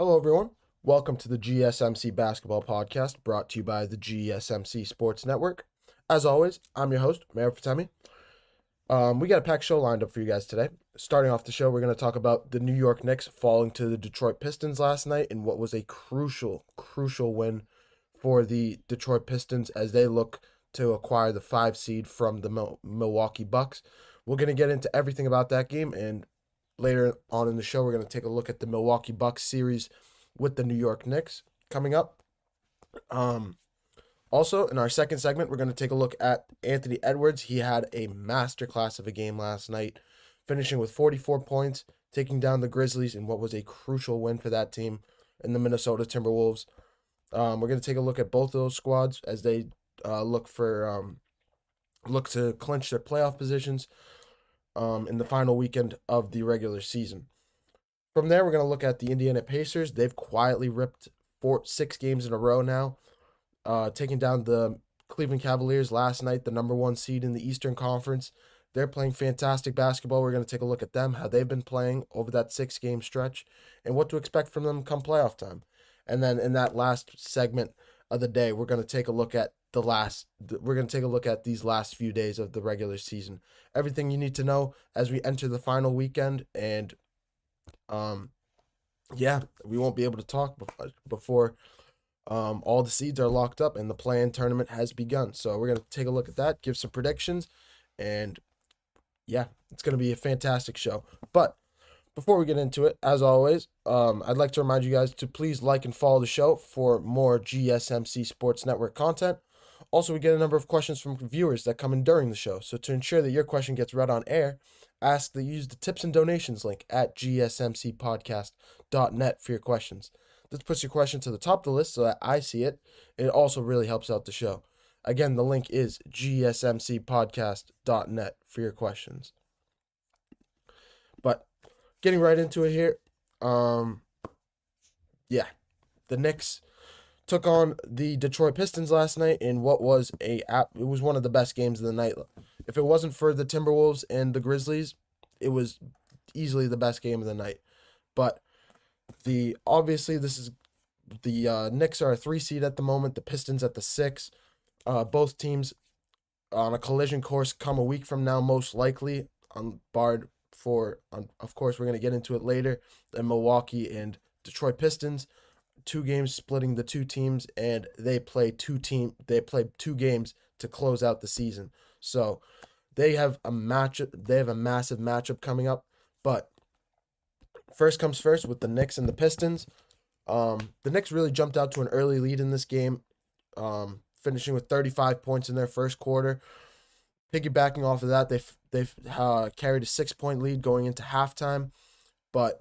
Hello, everyone. Welcome to the GSMC Basketball Podcast, brought to you by the GSMC Sports Network. As always, I'm your host, Mehrob Fatemi. We got a packed show lined up for you guys today. Starting off the show, we're going to talk about the New York Knicks falling to the Detroit Pistons last night in what was a crucial win for the Detroit Pistons as they look to acquire the 5 seed from the Milwaukee Bucks. We're going to get into everything about that game, and later on in the show, we're going to take a look at the Milwaukee Bucks series with the New York Knicks coming up. Also, in our second segment, we're going to take a look at Anthony Edwards. He had a masterclass of a game last night, finishing with 44 points, taking down the Grizzlies in what was a crucial win for that team in the Minnesota Timberwolves. We're going to take a look at both of those squads as they look to clinch their playoff positions in the final weekend of the regular season. From there, we're going to look at the Indiana Pacers. They've quietly ripped 6 games in a row now, taking down the Cleveland Cavaliers last night, the number 1 seed in the Eastern Conference. They're playing fantastic basketball. We're going to take a look at them, how they've been playing over that 6-game stretch, and what to expect from them come playoff time. And then in that last segment of the day, we're going to take a look at these last few days of the regular season. Everything you need to know as we enter the final weekend, and we won't be able to talk before all the seeds are locked up and the play-in tournament has begun. So we're going to take a look at that, give some predictions, and it's going to be a fantastic show. But before we get into it, as always, I'd like to remind you guys to please like and follow the show for more GSMC Sports Network content. Also, we get a number of questions from viewers that come in during the show. So to ensure that your question gets read on air, ask that you use the tips and donations link at gsmcpodcast.net for your questions. This puts your question to the top of the list so that I see it. It also really helps out the show. Again, the link is gsmcpodcast.net for your questions. But getting right into it here, the Knicks took on the Detroit Pistons last night in what was it was one of the best games of the night. If it wasn't for the Timberwolves and the Grizzlies, it was easily the best game of the night. But obviously this is the Knicks are a 3 seed at the moment, the Pistons at the 6. Both teams on a collision course come a week from now, most likely, of course we're going to get into it later, the Milwaukee and Detroit Pistons. 2 games splitting the 2 teams, and they play 2 games to close out the season. So they have a massive matchup coming up. But first comes first with the Knicks and the Pistons. The Knicks really jumped out to an early lead in this game, finishing with 35 points in their first quarter. Piggybacking off of that, they've carried a 6-point lead going into halftime, but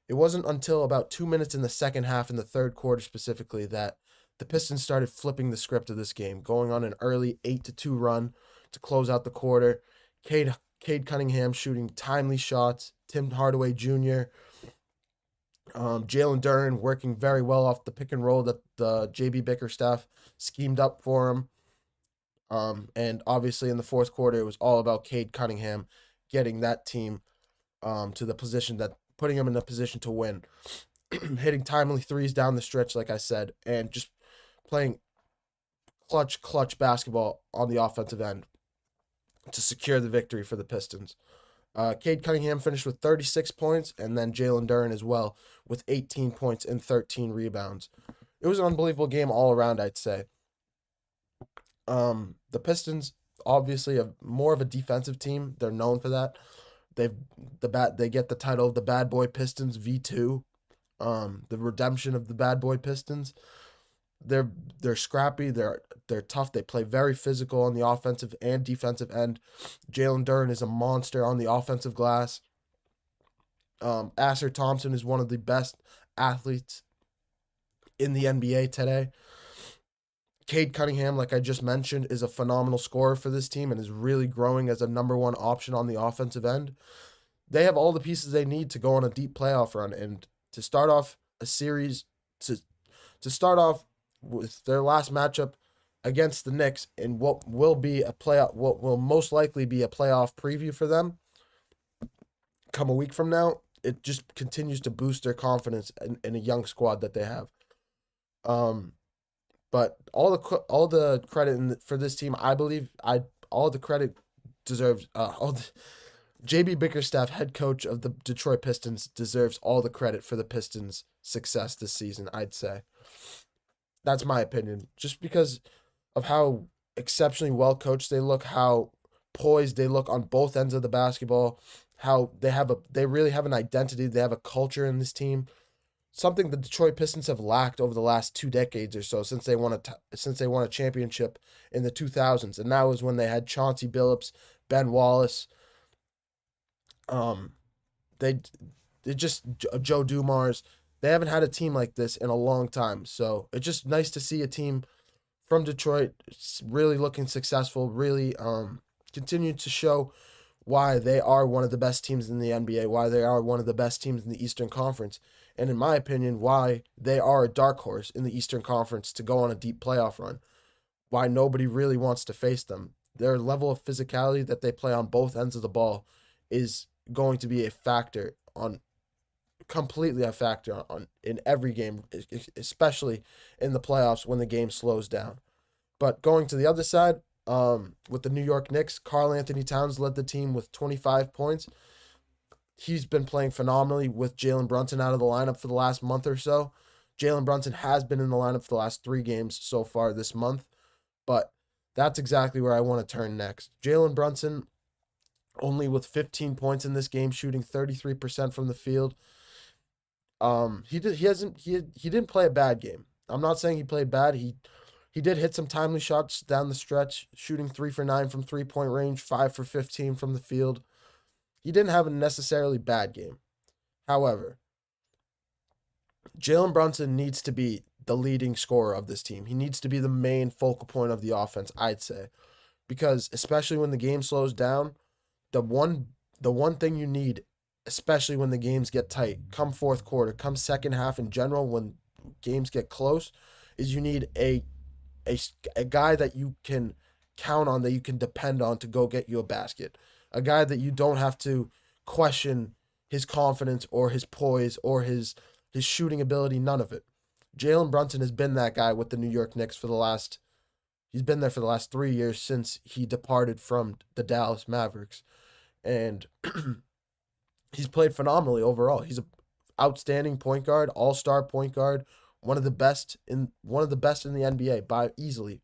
it wasn't until about 2 minutes in the second half, in the third quarter specifically, that the Pistons started flipping the script of this game, going on an early 8-2 run to close out the quarter. Cade Cunningham shooting timely shots, Tim Hardaway Jr., Jalen Duren working very well off the pick and roll that the JB Bickerstaff schemed up for him. And obviously in the fourth quarter, it was all about Cade Cunningham getting that team to the position that putting him in a position to win, hitting timely threes down the stretch, like I said, and just playing clutch basketball on the offensive end to secure the victory for the Pistons. Cade Cunningham finished with 36 points, and then Jalen Duren as well with 18 points and 13 rebounds. It was an unbelievable game all around, I'd say. The Pistons, obviously, more of a defensive team. They're known for that. They get the title of the Bad Boy Pistons V2, the redemption of the Bad Boy Pistons. They're scrappy, they're tough, they play very physical on the offensive and defensive end. Jalen Duren is a monster on the offensive glass. Asher Thompson is one of the best athletes in the NBA today. Cade Cunningham, like I just mentioned, is a phenomenal scorer for this team and is really growing as a number 1 option on the offensive end. They have all the pieces they need to go on a deep playoff run, and to start off a series, to start off with their last matchup against the Knicks in what will most likely be a playoff preview for them come a week from now, it just continues to boost their confidence in a young squad that they have. Um, but all the credit for this team, I believe, all the credit deserves all the, JB Bickerstaff, head coach of the Detroit Pistons, deserves all the credit for the Pistons' success this season. I'd say that's my opinion, just because of how exceptionally well coached they look, how poised they look on both ends of the basketball, how they really have an identity, they have a culture in this team. Something the Detroit Pistons have lacked over the last 2 decades or so since they won a championship in the 2000s, and that was when they had Chauncey Billups, Ben Wallace, um, they just Joe Dumars. They haven't had a team like this in a long time, so it's just nice to see a team from Detroit really looking successful, really continue to show why they are one of the best teams in the NBA, why they are one of the best teams in the Eastern Conference, and in my opinion, why they are a dark horse in the Eastern Conference to go on a deep playoff run. Why nobody really wants to face them. Their level of physicality that they play on both ends of the ball is going to be a factor on completely a factor on in every game, especially in the playoffs when the game slows down. But going to the other side, with the New York Knicks, Karl Anthony Towns led the team with 25 points. He's been playing phenomenally with Jalen Brunson out of the lineup for the last month or so. Jalen Brunson has been in the lineup for the last 3 games so far this month, but that's exactly where I want to turn next. Jalen Brunson only with 15 points in this game, shooting 33% from the field. He didn't play a bad game. I'm not saying he played bad. He did hit some timely shots down the stretch, shooting 3 for 9 from 3-point range, 5 for 15 from the field. He didn't have a necessarily bad game. However, Jalen Brunson needs to be the leading scorer of this team. He needs to be the main focal point of the offense, I'd say. Because especially when the game slows down, the one thing you need, especially when the games get tight, come fourth quarter, come second half in general, when games get close, is you need a guy that you can count on, that you can depend on to go get you a basket. A guy that you don't have to question his confidence or his poise or his shooting ability, none of it. Jalen Brunson has been that guy with the New York Knicks he's been there for the last 3 years since he departed from the Dallas Mavericks. And he's played phenomenally overall. He's an outstanding point guard, all-star point guard, one of the best in the NBA by easily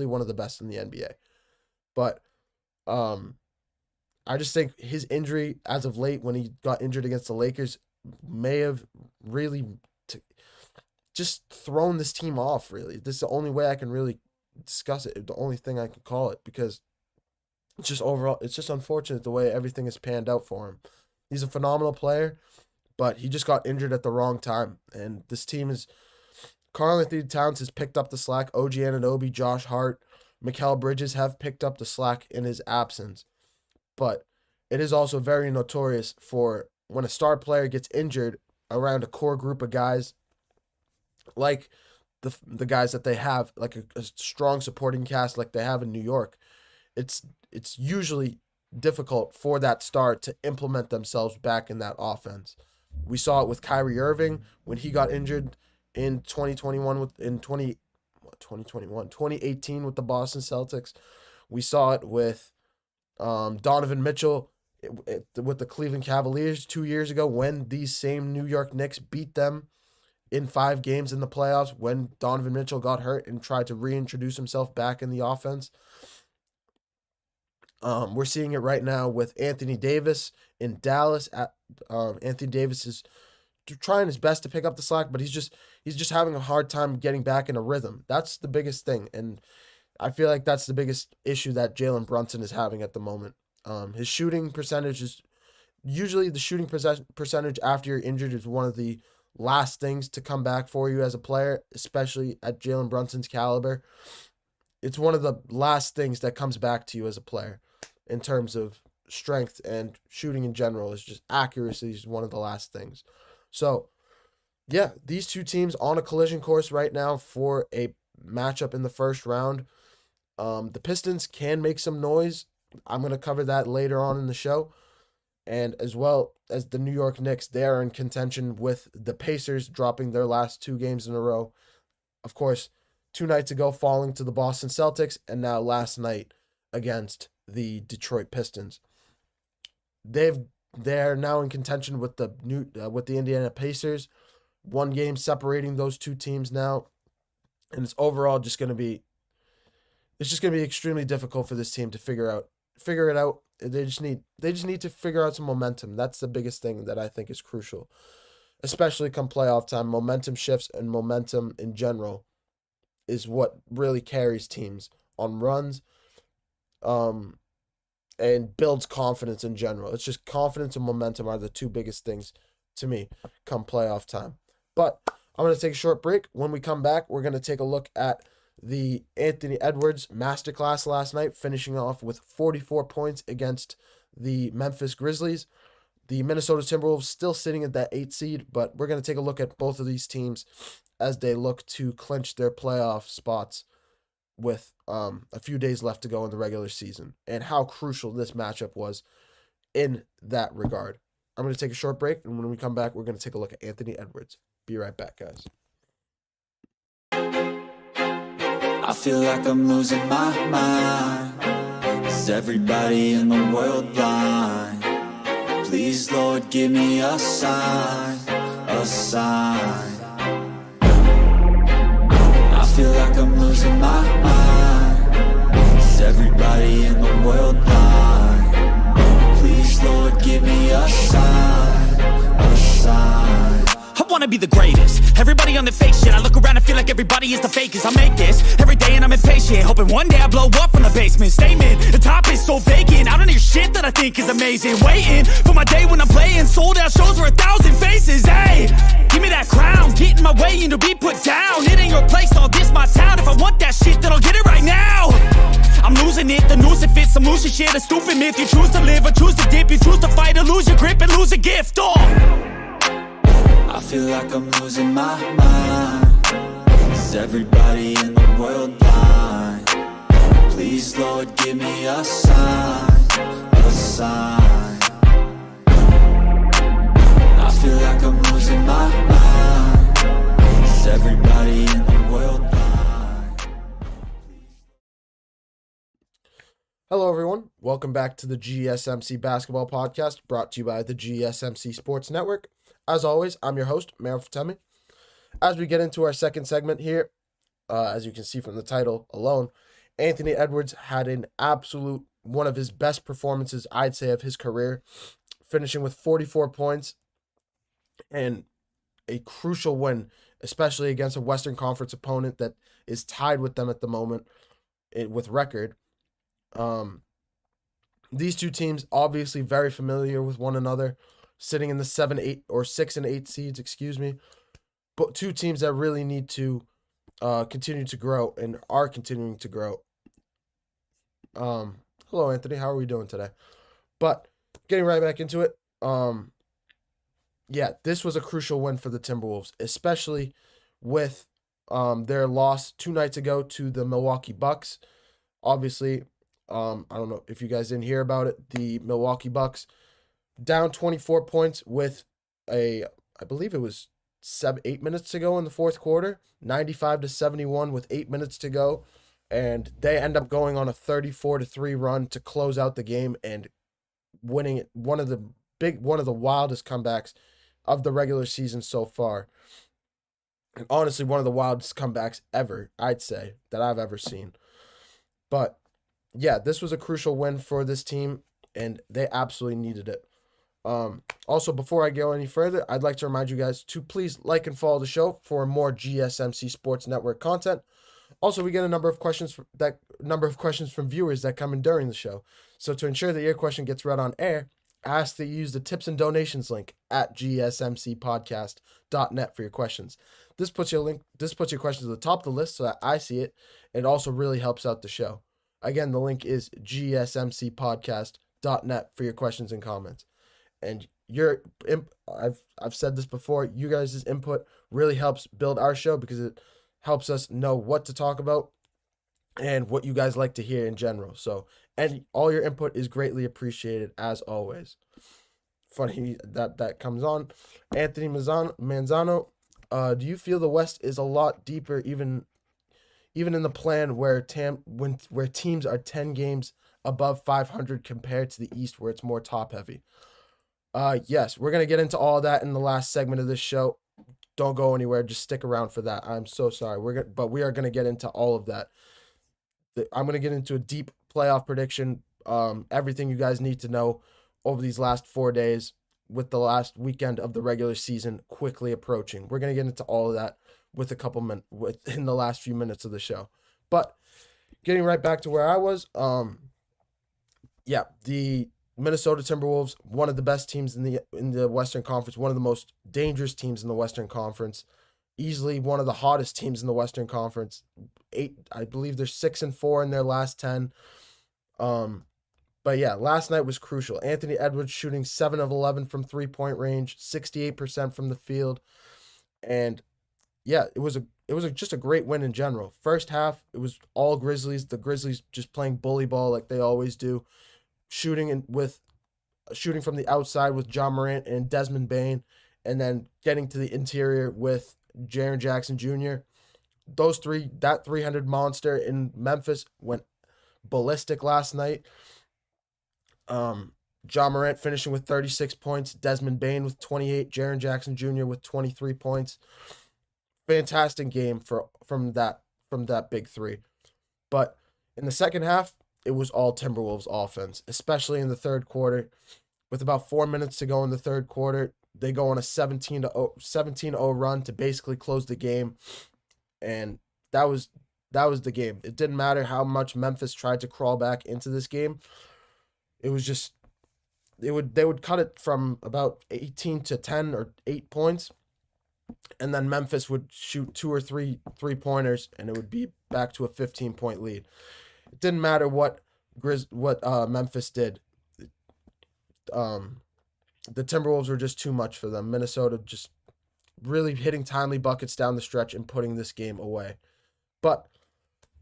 one of the best in the NBA. But I just think his injury as of late, when he got injured against the Lakers, may have really just thrown this team off, really. This is the only way I can really discuss it, the only thing I can call it, because it's just overall, it's just unfortunate the way everything has panned out for him. He's a phenomenal player, but he just got injured at the wrong time. And this team is, Karl Anthony Towns has picked up the slack. OG Anunoby, Josh Hart, Mikal Bridges have picked up the slack in his absence. But it is also very notorious for when a star player gets injured around a core group of guys, like the guys that they have, like a strong supporting cast like they have in New York. It's usually difficult for that star to implement themselves back in that offense. We saw it with Kyrie Irving when he got injured in 2018 with the Boston Celtics. We saw it with Donovan Mitchell with the Cleveland Cavaliers 2 years ago, when these same New York Knicks beat them in 5 games in the playoffs, when Donovan Mitchell got hurt and tried to reintroduce himself back in the offense. We're seeing it right now with Anthony Davis in Dallas. Anthony Davis is trying his best to pick up the slack, but he's just having a hard time getting back in a rhythm. That's the biggest thing, and I feel like that's the biggest issue that Jalen Brunson is having at the moment. His shooting percentage is usually, the shooting percentage after you're injured is one of the last things to come back for you as a player, especially at Jalen Brunson's caliber. It's one of the last things that comes back to you as a player in terms of strength, and shooting in general is just accuracy is one of the last things. So, yeah, these two teams on a collision course right now for a matchup in the first round. The Pistons can make some noise. I'm going to cover that later on in the show. And as well as the New York Knicks, they are in contention with the Pacers dropping their last 2 games in a row. Of course, 2 nights ago falling to the Boston Celtics, and now last night against the Detroit Pistons. They're now in contention with the Indiana Pacers. 1 game separating those 2 teams now, and it's overall just going to be extremely difficult for this team to figure it out. They just need to figure out some momentum. That's the biggest thing that I think is crucial, especially come playoff time. Momentum shifts and momentum in general is what really carries teams on runs, and builds confidence in general. It's just confidence and momentum are the 2 biggest things to me come playoff time. But I'm going to take a short break. When we come back, we're going to take a look at the Anthony Edwards Masterclass last night, finishing off with 44 points against the Memphis Grizzlies. The Minnesota Timberwolves still sitting at that 8 seed, but we're going to take a look at both of these teams as they look to clinch their playoff spots with a few days left to go in the regular season, and how crucial this matchup was in that regard. I'm going to take a short break, and when we come back, we're going to take a look at Anthony Edwards. Be right back, guys. I feel like I'm losing my mind. Is everybody in the world blind? Please, Lord, give me a sign, a sign. I feel like I'm losing my mind. Is everybody in the world blind? Please, Lord, give me a sign, a sign. I wanna be the greatest. Everybody on the fake shit. I look around and feel like everybody is the fakest. I make this every day and I'm impatient, hoping one day I blow up from the basement. Statement, the top is so vacant. I don't hear shit that I think is amazing. Waiting for my day when I'm playing sold out shows for 1,000 faces. Hey, give me that crown, get in my way and to be put down. It ain't your place, all this my town. If I want that shit, then I'll get it right now. I'm losing it, the noose it fits, I'm losing shit. A stupid myth, you choose to live or choose to dip. You choose to fight or lose your grip and lose a gift. I feel like I'm losing my mind. Is everybody in the world blind? Please, Lord, give me a sign, a sign. I feel like I'm losing my mind. Is everybody in the world blind? Hello, everyone. Welcome back to the GSMC Basketball Podcast, brought to you by the GSMC Sports Network. As always, I'm your host, Mehrob Fatemi. As we get into our second segment here, as you can see from the title alone, Anthony Edwards had an absolute one of his best performances, I'd say, of his career, finishing with 44 points and a crucial win, especially against a Western Conference opponent that is tied with them at the moment with record. These 2 teams obviously very familiar with one another, sitting in the 6 and 8 seeds, but 2 teams that really need to continue to grow and are continuing to grow. Hello, Anthony. How are we doing today? But getting right back into it, this was a crucial win for the Timberwolves, especially with their loss 2 nights ago to the Milwaukee Bucks. Obviously, I don't know if you guys didn't hear about it. The Milwaukee Bucks down 24 points with I believe it was 8 minutes to go in the fourth quarter, 95-71 with 8 minutes to go. And they end up going on a 34-3 run to close out the game and winning it. One of the wildest comebacks of the regular season so far. And honestly, one of the wildest comebacks ever, I'd say, that I've ever seen. But yeah, this was a crucial win for this team, and they absolutely needed it. Also, before I go any further, I'd like to remind you guys to please like and follow the show for more GSMC Sports Network content. Also, we get a number of questions from viewers that come in during the show. So to ensure that your question gets read on air, I ask that you use the tips and donations link at gsmcpodcast.net for your questions. This puts your questions at the top of the list so that I see it. It also really helps out the show. Again, the link is gsmcpodcast.net for your questions and comments. And I've said this before, you guys' input really helps build our show because it helps us know what to talk about and what you guys like to hear in general. So, and all your input is greatly appreciated as always. funny that comes on. Anthony Manzano, do you feel the West is a lot deeper, even in the plan where teams are 10 games above 500 compared to the East, where it's more top heavy? Yes, we're gonna get into all that in the last segment of this show. Don't go anywhere. Just stick around for that. I'm so sorry. We are gonna get into all of that. I'm gonna get into a deep playoff prediction. Everything you guys need to know over these last 4 days, with the last weekend of the regular season quickly approaching. We're gonna get into all of that with a couple minutes within the last few minutes of the show. But getting right back to where I was, the Minnesota Timberwolves, one of the best teams in the Western Conference, one of the most dangerous teams in the Western Conference, easily one of the hottest teams in the Western Conference. I believe they're 6-4 in their last 10. But yeah, last night was crucial. Anthony Edwards shooting 7 of 11 from 3-point range, 68% from the field, and yeah, it was just a great win in general. First half, it was all Grizzlies. The Grizzlies just playing bully ball like they always do, shooting from the outside with Ja Morant and Desmond Bane, and then getting to the interior with Jaren Jackson Jr. That 300 monster in Memphis went ballistic last night. Ja Morant finishing with 36 points, Desmond Bane with 28, Jaren Jackson Jr. with 23 points. Fantastic game from that big three. But in the second half, it was all Timberwolves offense, especially in the third quarter. With about 4 minutes to go in the third quarter, they go on a 17-0 run to basically close the game, and that was the game. It didn't matter how much Memphis tried to crawl back into this game. It was just they would cut it from about 18-10 or 8 points, and then Memphis would shoot 2 or 3 3-pointers, and it would be back to a 15-point lead. It didn't matter what Memphis did. The Timberwolves were just too much for them. Minnesota just really hitting timely buckets down the stretch and putting this game away. But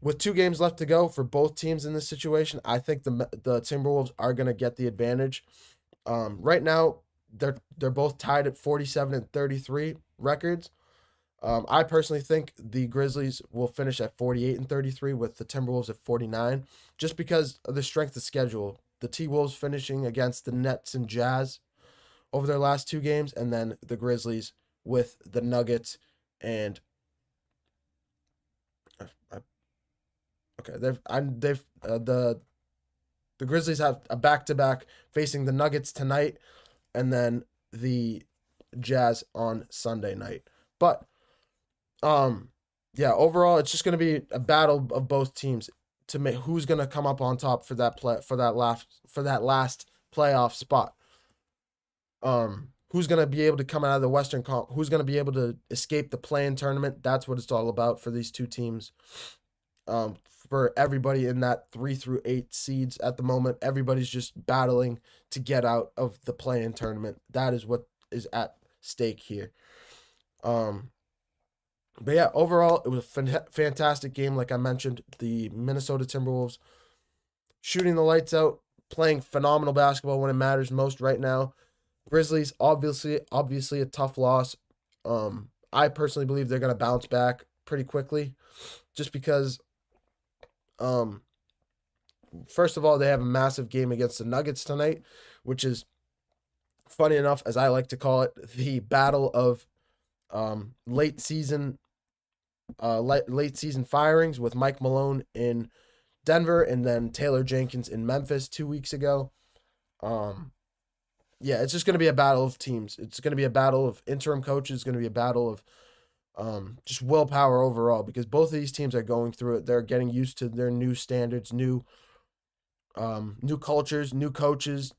with 2 games left to go for both teams in this situation, I think the Timberwolves are going to get the advantage. Right now, they're both tied at 47 and 33 records. I personally think the Grizzlies will finish at 48 and 33 with the Timberwolves at 49, just because of the strength of schedule. The T-Wolves finishing against the Nets and Jazz over their last 2 games, and then the Grizzlies with the Nuggets and the Grizzlies have a back-to-back facing the Nuggets tonight, and then the Jazz on Sunday night. But overall, it's just going to be a battle of both teams to make who's going to come up on top for that last playoff spot. Who's going to be able to come out of the Western who's going to be able to escape the play-in tournament? That's what it's all about for these two teams. For everybody in that 3 through 8 seeds at the moment, everybody's just battling to get out of the play-in tournament. That is what is at stake here. But yeah, overall, it was a fantastic game. Like I mentioned, the Minnesota Timberwolves shooting the lights out, playing phenomenal basketball when it matters most right now. Grizzlies, obviously a tough loss. I personally believe they're going to bounce back pretty quickly, just because, first of all, they have a massive game against the Nuggets tonight, which is, funny enough, as I like to call it, the battle of late season firings, with Mike Malone in Denver and then Taylor Jenkins in Memphis 2 weeks ago. It's just going to be a battle of teams. It's going to be a battle of interim coaches. It's going to be a battle of just willpower overall, because both of these teams are going through it. They're getting used to their new standards, new cultures, new coaches.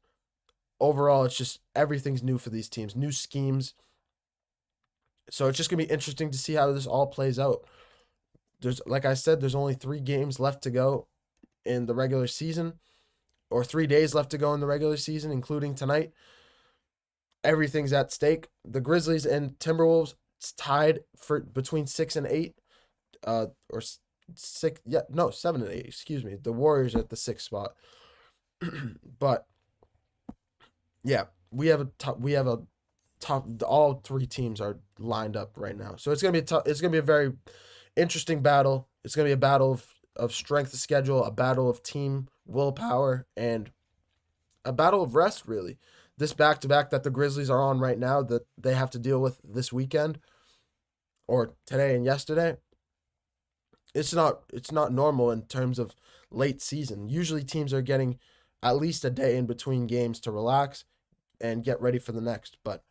Overall, it's just everything's new for these teams, new schemes. So it's just going to be interesting to see how this all plays out. Like I said, there's only 3 games left to go in the regular season, or 3 days left to go in the regular season, including tonight. Everything's at stake. The Grizzlies and Timberwolves tied for between 6 and 8, or 7 and 8. Excuse me. The Warriors at the 6th spot. But yeah, we have a top. All three teams are lined up right now, so it's gonna be it's gonna be a very interesting battle. It's gonna be a battle of strength of schedule, a battle of team willpower, and a battle of rest. Really, this back to back that the Grizzlies are on right now, that they have to deal with this weekend, or today and yesterday. It's not normal in terms of late season. Usually teams are getting at least a day in between games to relax and get ready for the next. But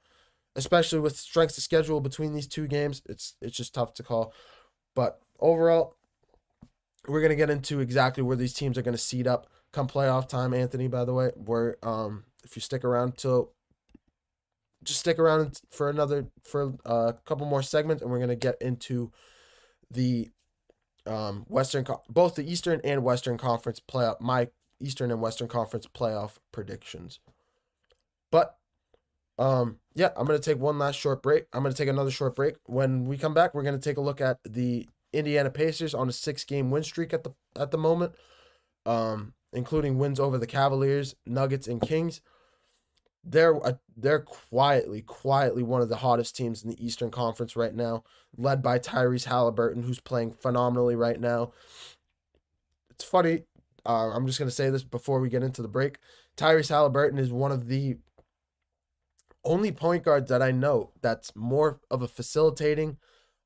especially with strengths of schedule between these two games, it's just tough to call. But overall, we're gonna get into exactly where these teams are gonna seed up come playoff time. Anthony, by the way, where if you stick around for a couple more segments, and we're gonna get into the both the Eastern and Western Conference playoff, my Eastern and Western Conference playoff predictions. But yeah, I'm gonna take one last short break. I'm gonna take another short break. When we come back, we're gonna take a look at the Indiana Pacers on a 6-game win streak at the moment, including wins over the Cavaliers, Nuggets, and Kings. They're quietly one of the hottest teams in the Eastern Conference right now, led by Tyrese Halliburton, who's playing phenomenally right now. It's funny. I'm just gonna say this before we get into the break. Tyrese Halliburton is one of the only point guards that I know that's more of a facilitating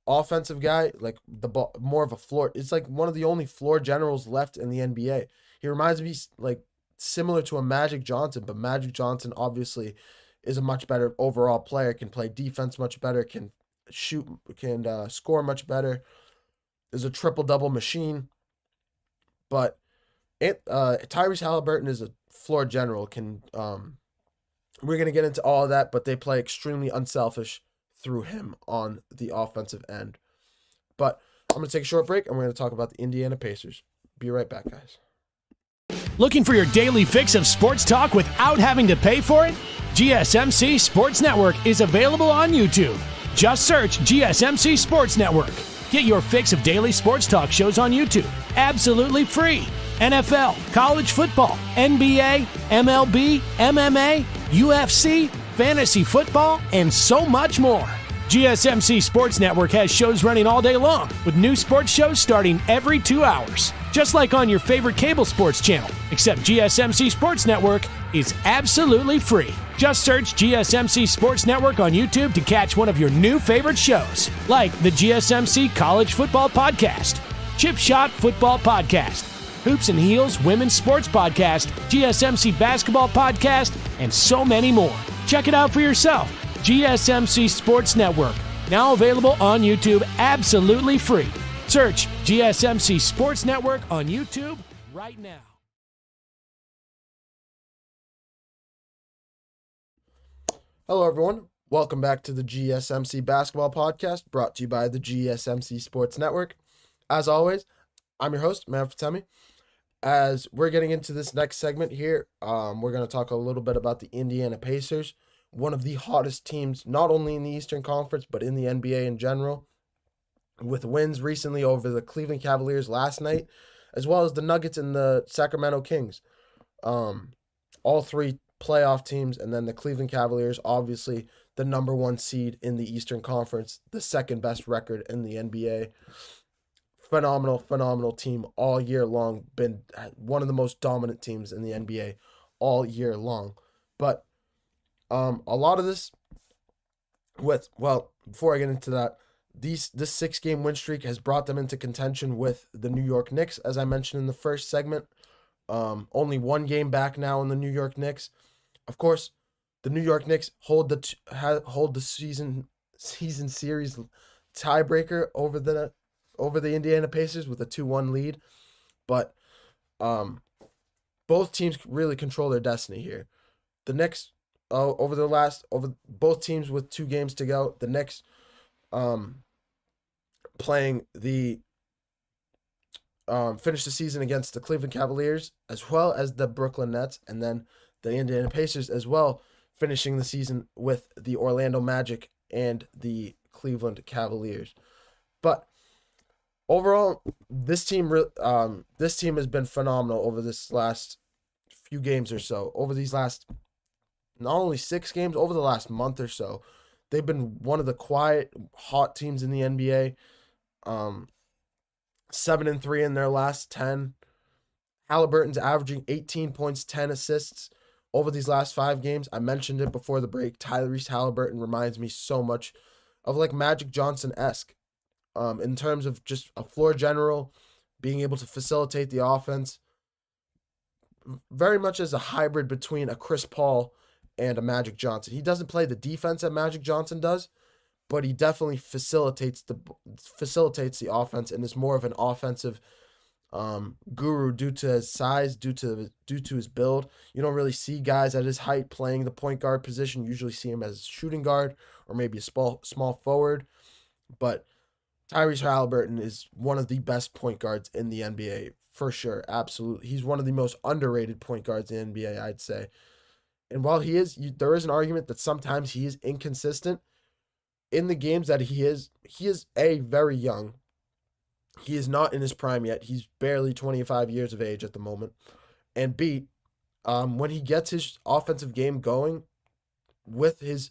offensive guy, like the ball, more of a floor. It's like one of the only floor generals left in the NBA. He reminds me like similar to a Magic Johnson, but Magic Johnson obviously is a much better overall player, can play defense much better, can shoot, can score much better, is a triple-double machine. But Tyrese Halliburton is a floor general. We're going to get into all of that, but they play extremely unselfish through him on the offensive end. But I'm going to take a short break, and we're going to talk about the Indiana Pacers. Be right back, guys. Looking for your daily fix of sports talk without having to pay for it? GSMC Sports Network is available on YouTube. Just search GSMC Sports Network. Get your fix of daily sports talk shows on YouTube, absolutely free. NFL, college football, NBA, MLB, MMA, UFC, fantasy football, and so much more. GSMC Sports Network has shows running all day long, with new sports shows starting every 2 hours. Just like on your favorite cable sports channel, except GSMC Sports Network is absolutely free. Just search GSMC Sports Network on YouTube to catch one of your new favorite shows, like the GSMC College Football Podcast, Chip Shot Football Podcast, Hoops and Heels Women's Sports Podcast, GSMC Basketball Podcast, and so many more. Check it out for yourself. GSMC Sports Network, now available on YouTube absolutely free. Search GSMC Sports Network on YouTube right now. Hello, everyone. Welcome back to the GSMC Basketball Podcast, brought to you by the GSMC Sports Network. As always, I'm your host, Mehrob Fatemi. As we're getting into this next segment here, we're going to talk a little bit about the Indiana Pacers, one of the hottest teams, not only in the Eastern Conference, but in the NBA in general, with wins recently over the Cleveland Cavaliers last night, as well as the Nuggets and the Sacramento Kings. All three playoff teams, and then the Cleveland Cavaliers, obviously the number one seed in the Eastern Conference, the second best record in the NBA. Phenomenal team all year long. Been one of the most dominant teams in the NBA all year long. But a lot of this before I get into that, this 6-game win streak has brought them into contention with the New York Knicks, as I mentioned in the first segment. Only one game back now in the New York Knicks. Of course, the New York Knicks hold the season series tiebreaker over the Indiana Pacers with a 2-1 lead, but both teams really control their destiny here. The Knicks over both teams with 2 games to go. The Knicks playing the finish the season against the Cleveland Cavaliers as well as the Brooklyn Nets, and then the Indiana Pacers as well, finishing the season with the Orlando Magic and the Cleveland Cavaliers. But overall, this team has been phenomenal over this last few games or so. Over these last not only 6 games, over the last month or so, they've been one of the quiet, hot teams in the NBA. 7-3 in their last 10. Halliburton's averaging 18 points, 10 assists over these last 5 games. I mentioned it before the break. Tyrese Halliburton reminds me so much of like Magic Johnson-esque in terms of just a floor general, being able to facilitate the offense. Very much as a hybrid between a Chris Paul and a Magic Johnson. He doesn't play the defense that Magic Johnson does, but he definitely facilitates the offense and is more of an offensive guru due to his size, due to his build. You don't really see guys at his height playing the point guard position. You usually see him as a shooting guard or maybe a small forward. But Tyrese Halliburton is one of the best point guards in the NBA for sure. Absolutely, he's one of the most underrated point guards in the NBA, I'd say. And while there is an argument that sometimes he is inconsistent. In the games that he is A, very young. He is not in his prime yet. He's barely 25 years of age at the moment. And B, when he gets his offensive game going with his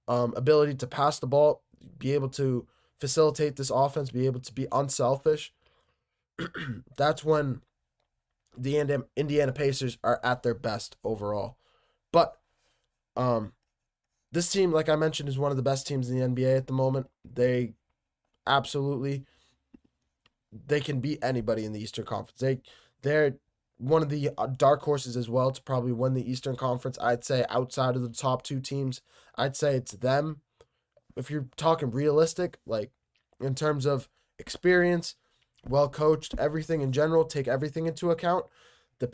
ability to pass the ball, be able to facilitate this offense, be able to be unselfish, that's when the Indiana Pacers are at their best overall. But this team, like I mentioned, is one of the best teams in the NBA at the moment. They can beat anybody in the Eastern Conference. They're one of the dark horses as well to probably win the Eastern Conference. I'd say outside of the top 2 teams, I'd say it's them. If you're talking realistic, like in terms of experience, well coached, everything in general, take everything into account. The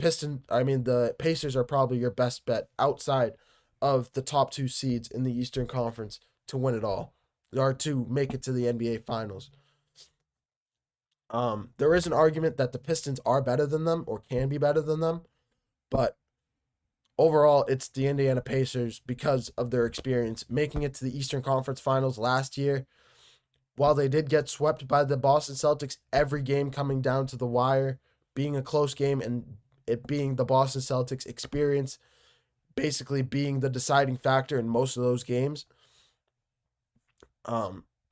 Pacers are probably your best bet outside of the top 2 seeds in the Eastern Conference to win it all, or to make it to the NBA Finals. There is an argument that the Pistons are better than them or can be better than them, but overall, it's the Indiana Pacers because of their experience making it to the Eastern Conference Finals last year. While they did get swept by the Boston Celtics, every game coming down to the wire, being a close game, and it being the Boston Celtics experience basically being the deciding factor in most of those games.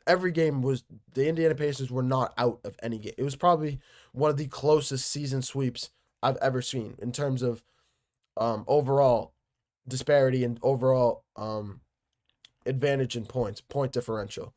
Every game was, the Indiana Pacers were not out of any game. It was probably one of the closest season sweeps I've ever seen in terms of overall disparity and overall advantage in points, point differential.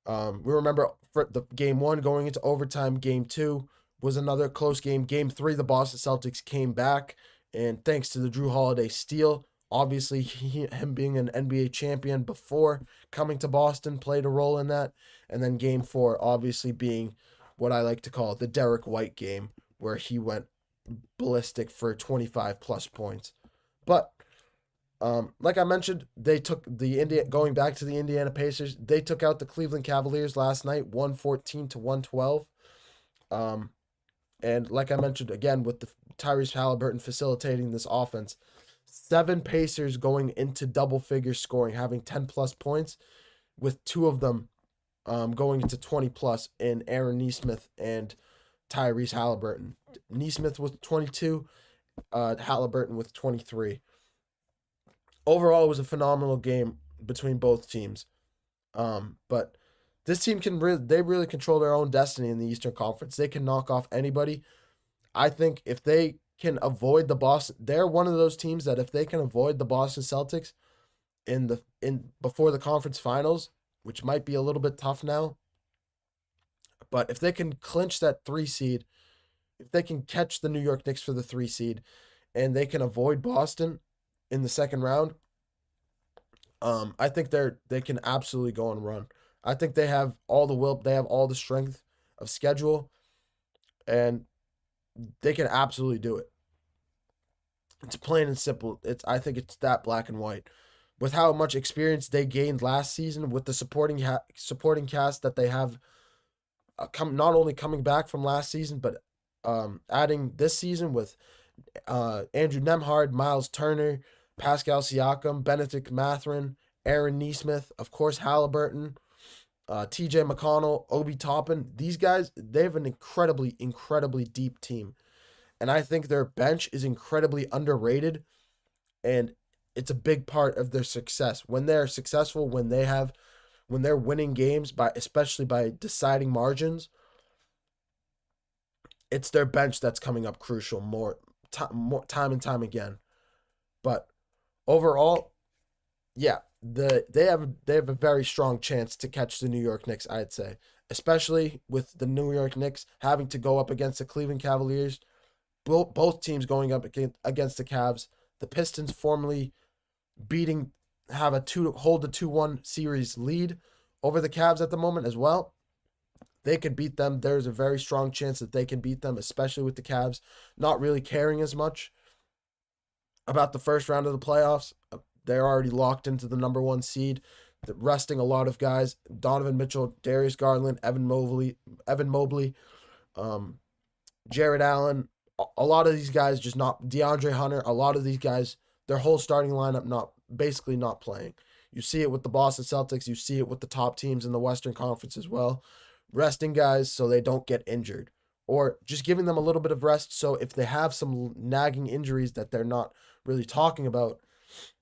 We remember for the game 1 going into overtime. Game 2 was another close game. Game 3, the Boston Celtics came back, and thanks to the Drew Holiday steal, obviously him being an NBA champion before coming to Boston played a role in that. And then game 4 obviously being what I like to call the Derek White game, where he went ballistic for 25 plus points. But like I mentioned, going back to the Indiana Pacers, they took out the Cleveland Cavaliers last night, 114-112. And like I mentioned, again, with the Tyrese Halliburton facilitating this offense, 7 Pacers going into double figure scoring, having 10 plus points, with 2 of them going into 20 plus in Aaron Nesmith and Tyrese Halliburton. Nesmith with 22, Halliburton with 23. Overall, it was a phenomenal game between both teams. But this team they really control their own destiny in the Eastern Conference. They can knock off anybody. I think if they can avoid they're one of those teams that if they can avoid the Boston Celtics before the conference finals, which might be a little bit tough now, but if they can clinch that 3 seed, if they can catch the New York Knicks for the 3 seed, and they can avoid Boston in the second round, I think they can absolutely go on a run. I think they have all the will, they have all the strength of schedule, and they can absolutely do it. It's plain and simple. I think it's that black and white. With how much experience they gained last season, with the supporting cast that they have, not only coming back from last season, but adding this season with Andrew Nembhard, Miles Turner, Pascal Siakam, Benedict Mathurin, Aaron Nesmith, of course Halliburton, TJ McConnell, Obi Toppin. These guys, they have an incredibly, incredibly deep team. And I think their bench is incredibly underrated. And it's a big part of their success. When they're successful, when they're winning games especially by deciding margins, it's their bench that's coming up crucial more time and time again. But overall, yeah, they have a very strong chance to catch the New York Knicks, I'd say, especially with the New York Knicks having to go up against the Cleveland Cavaliers. Both teams going up against the Cavs. The Pistons formerly hold a 2-1 series lead over the Cavs at the moment as well. They could beat them. There's a very strong chance that they can beat them, especially with the Cavs not really caring as much about the first round of the playoffs. They're already locked into the number 1 seed, resting a lot of guys: Donovan Mitchell, Darius Garland, Evan Mobley, Jared Allen. A lot of these guys just not DeAndre Hunter. A lot of these guys, their whole starting lineup not playing. You see it with the Boston Celtics. You see it with the top teams in the Western Conference as well. Resting guys so they don't get injured, or just giving them a little bit of rest. So if they have some nagging injuries that they're not really talking about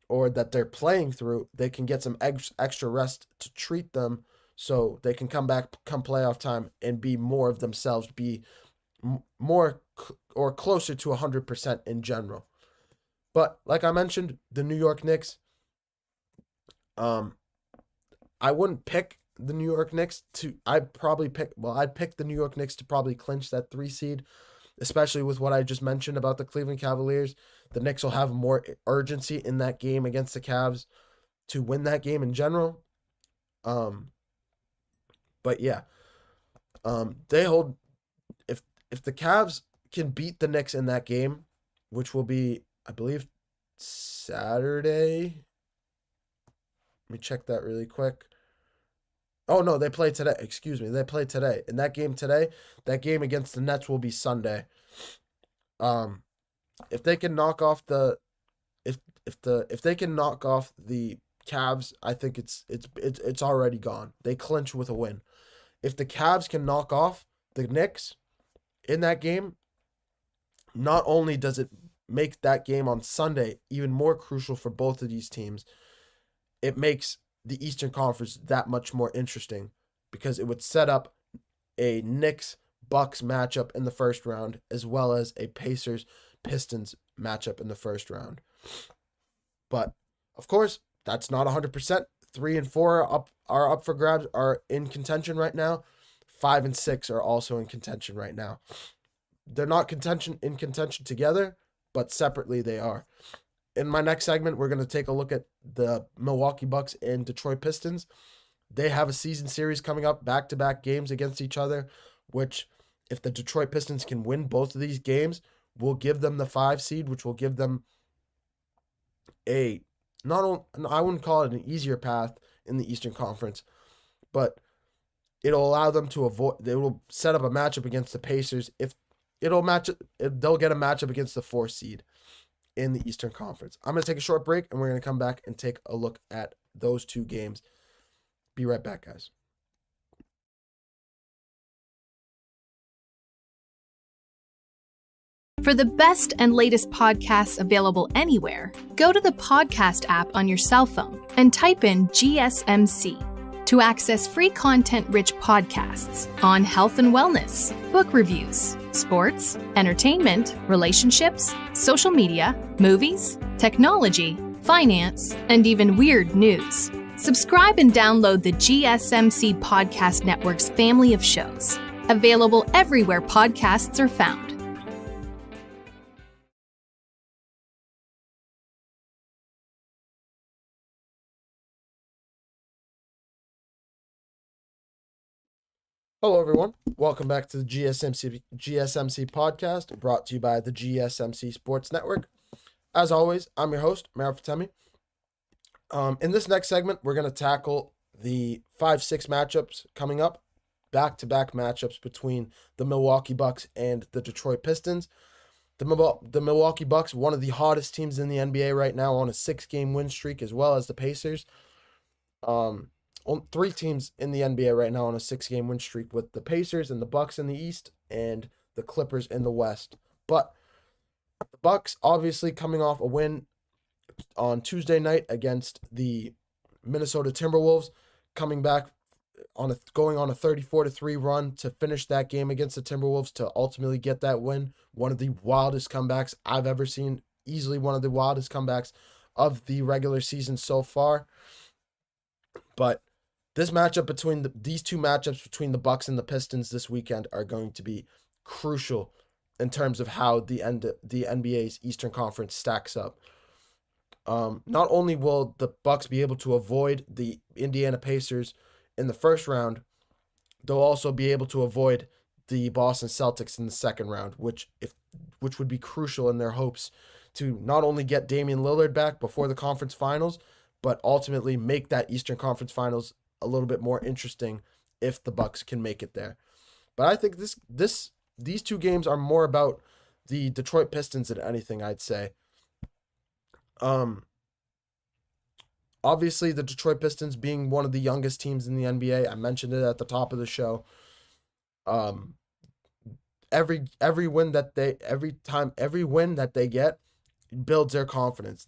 or that they're playing through, they can get some extra rest to treat them so they can come back come playoff time and be more of themselves, be more or closer to 100% in general. But like I mentioned, the New York Knicks, I wouldn't pick the New York Knicks I'd pick the New York Knicks to probably clinch that 3 seed, especially with what I just mentioned about the Cleveland Cavaliers. The Knicks will have more urgency in that game against the Cavs to win that game in general. But yeah, they hold, if the Cavs can beat the Knicks in that game, which will be, I believe, Saturday. Let me check that really quick. Oh, no, they play today. Excuse me. They play today. In that game today, that game against the Nets will be Sunday. If they can knock off the Cavs, I think it's already gone. They clinch with a win. If the Cavs can knock off the Knicks in that game, not only does it make that game on Sunday even more crucial for both of these teams, it makes the Eastern Conference that much more interesting, because it would set up a Knicks-Bucks matchup in the first round, as well as a Pacers-Pistons matchup in the first round. But of course, that's not 100%. 3 and 4 are up for grabs, are in contention right now. 5 and 6 are also in contention right now. They're not in contention together, but separately they are. In my next segment, we're going to take a look at the Milwaukee Bucks and Detroit Pistons. They have a season series coming up, back-to-back games against each other, which, if the Detroit Pistons can win both of these games, will give them the 5 seed, which will give them I wouldn't call it an easier path in the Eastern Conference, but it'll allow them to they will set up a matchup against the Pacers. They'll get a matchup against the 4 seed in the Eastern Conference. I'm going to take a short break, and we're going to come back and take a look at those 2 games. Be right back, guys. For the best and latest podcasts available anywhere, go to the podcast app on your cell phone and type in GSMC to access free content-rich podcasts on health and wellness, book reviews, sports, entertainment, relationships, social media, movies, technology, finance, and even weird news. Subscribe and download the GSMC Podcast Network's family of shows, available everywhere podcasts are found. Hello, everyone. Welcome back to the GSMC Podcast, brought to you by the GSMC Sports Network. As always, I'm your host, Mehrob Fatemi. In this next segment, we're going to tackle the 5-6 matchups coming up, back-to-back matchups between the Milwaukee Bucks and the Detroit Pistons. The Milwaukee Bucks, one of the hottest teams in the NBA right now, on a 6-game win streak, as well as the Pacers. 3 teams in the NBA right now on a 6-game win streak, with the Pacers and the Bucks in the East and the Clippers in the West. But the Bucks obviously coming off a win on Tuesday night against the Minnesota Timberwolves, coming back going on a 34-3 run to finish that game against the Timberwolves to ultimately get that win. One of the wildest comebacks I've ever seen. Easily one of the wildest comebacks of the regular season so far. But this matchup between these two matchups between the Bucks and the Pistons this weekend are going to be crucial in terms of how the NBA's Eastern Conference stacks up. Not only will the Bucks be able to avoid the Indiana Pacers in the first round, they'll also be able to avoid the Boston Celtics in the second round, which would be crucial in their hopes to not only get Damian Lillard back before the conference finals, but ultimately make that Eastern Conference Finals a little bit more interesting if the Bucks can make it there. But I think these two games are more about the Detroit Pistons than anything, I'd say. Obviously, the Detroit Pistons being one of the youngest teams in the NBA, I mentioned it at the top of the show. Every win that they get builds their confidence.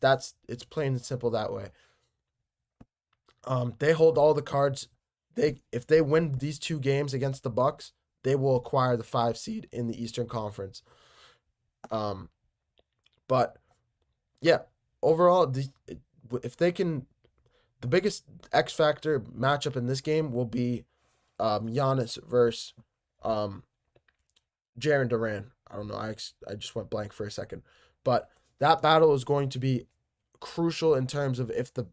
It's plain and simple that way. They hold all the cards. If they win these two games against the Bucks, they will acquire the 5 seed in the Eastern Conference. But yeah, overall, if they can, the biggest X factor matchup in this game will be Giannis versus Jaren Duran. I don't know. I just went blank for a second, but that battle is going to be crucial in terms of if the